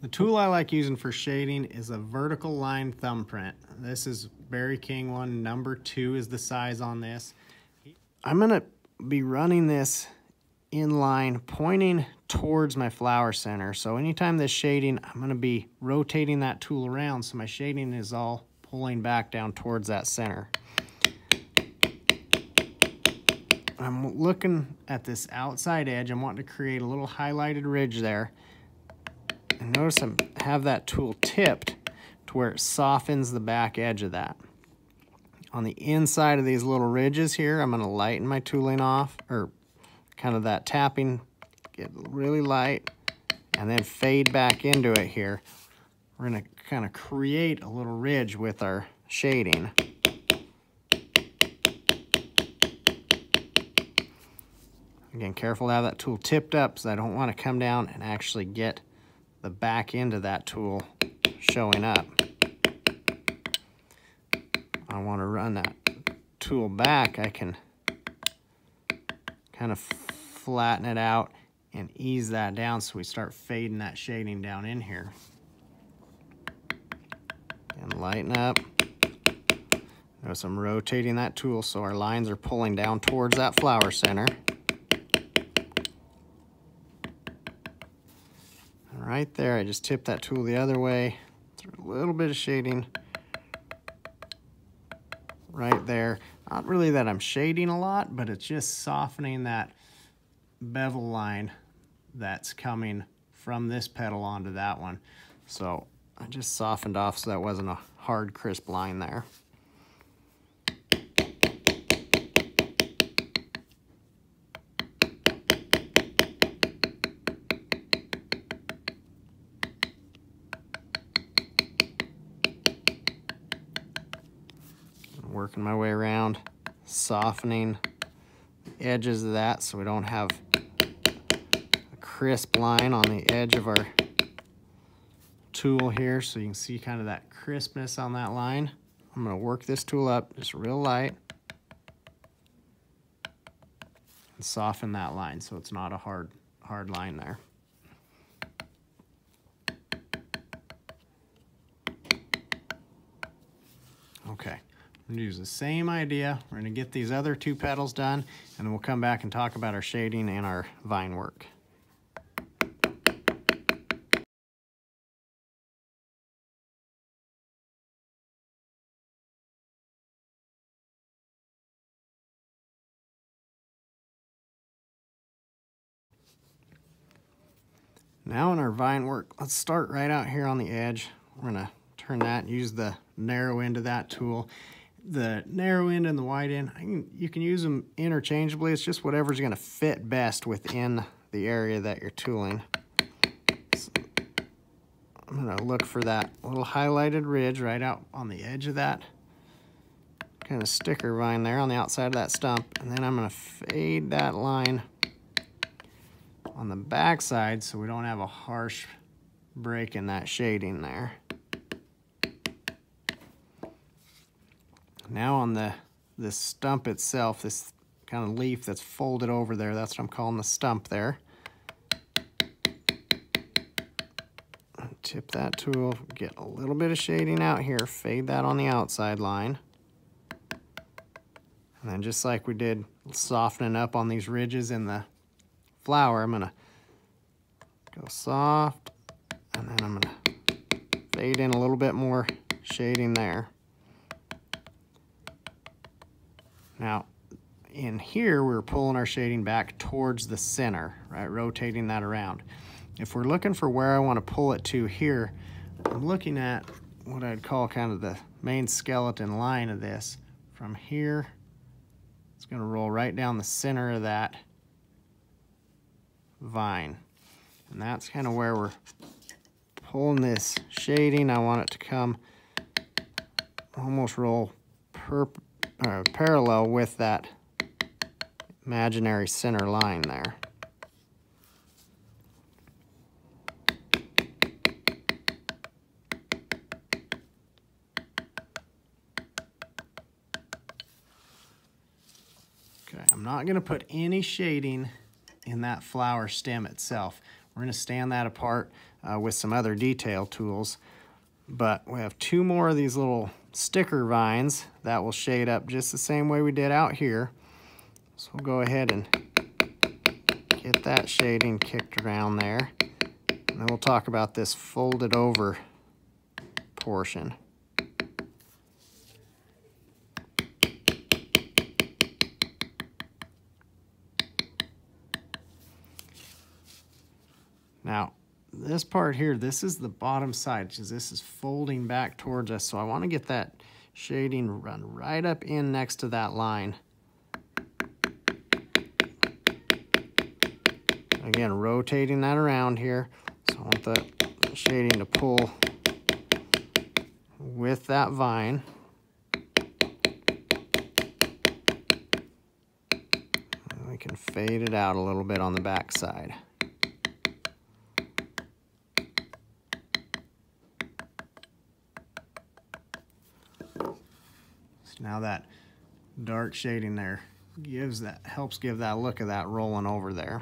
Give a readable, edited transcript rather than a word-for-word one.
The tool I like using for shading is a vertical line thumbprint. This is Barry King one. Number 2 is the size on this. I'm gonna be running this in line pointing towards my flower center. So anytime this shading, I'm gonna be rotating that tool around so my shading is all pulling back down towards that center. I'm looking at this outside edge. I'm wanting to create a little highlighted ridge there. And notice I have that tool tipped to where it softens the back edge of that. On the inside of these little ridges here, I'm gonna lighten my tooling off, or kind of that tapping, get really light, and then fade back into it here. We're gonna kind of create a little ridge with our shading. Again, careful to have that tool tipped up so I don't want to come down and actually get the back end of that tool showing up. I want to run that tool back. I can kind of flatten it out and ease that down so we start fading that shading down in here. And lighten up. Notice I'm rotating that tool so our lines are pulling down towards that flower center. And right there, I just tipped that tool the other way. Threw a little bit of shading right there. Not really that I'm shading a lot, but it's just softening that bevel line that's coming from this petal onto that one. So I just softened off so that wasn't a hard, crisp line there. Working my way around, softening the edges of that so we don't have a crisp line on the edge of our tool here, so you can see kind of that crispness on that line. I'm going to work this tool up just real light and soften that line so it's not a hard line there. Okay. I'm gonna use the same idea. We're gonna get these other 2 petals done, and then we'll come back and talk about our shading and our vine work. Now in our vine work, let's start right out here on the edge. We're gonna turn that and use the narrow end of that tool. The narrow end and the wide end, you can use them interchangeably. It's just whatever's going to fit best within the area that you're tooling. So I'm going to look for that little highlighted ridge right out on the edge of that kind of sticker vine there on the outside of that stump. And then I'm going to fade that line on the back side so we don't have a harsh break in that shading there. Now on the stump itself, this kind of leaf that's folded over there, that's what I'm calling the stump there. Tip that tool, get a little bit of shading out here, fade that on the outside line. And then just like we did softening up on these ridges in the flower, I'm gonna go soft, and then I'm gonna fade in a little bit more shading there. Now, in here, we're pulling our shading back towards the center, right? Rotating that around. If we're looking for where I want to pull it to here, I'm looking at what I'd call kind of the main skeleton line of this. From here, it's going to roll right down the center of that vine. And that's kind of where we're pulling this shading. I want it to come almost roll parallel with that imaginary center line there. Okay, I'm not going to put any shading in that flower stem itself. We're going to stand that apart with some other detail tools. But we have 2 more of these little sticker vines that will shade up just the same way we did out here. So we'll go ahead and get that shading kicked around there. And then we'll talk about this folded over portion. Now, this part here, this is the bottom side, because this is folding back towards us. So I want to get that shading run right up in next to that line. Again, rotating that around here. So I want the shading to pull with that vine. And we can fade it out a little bit on the back side. Now that dark shading there helps give that look of that rolling over there.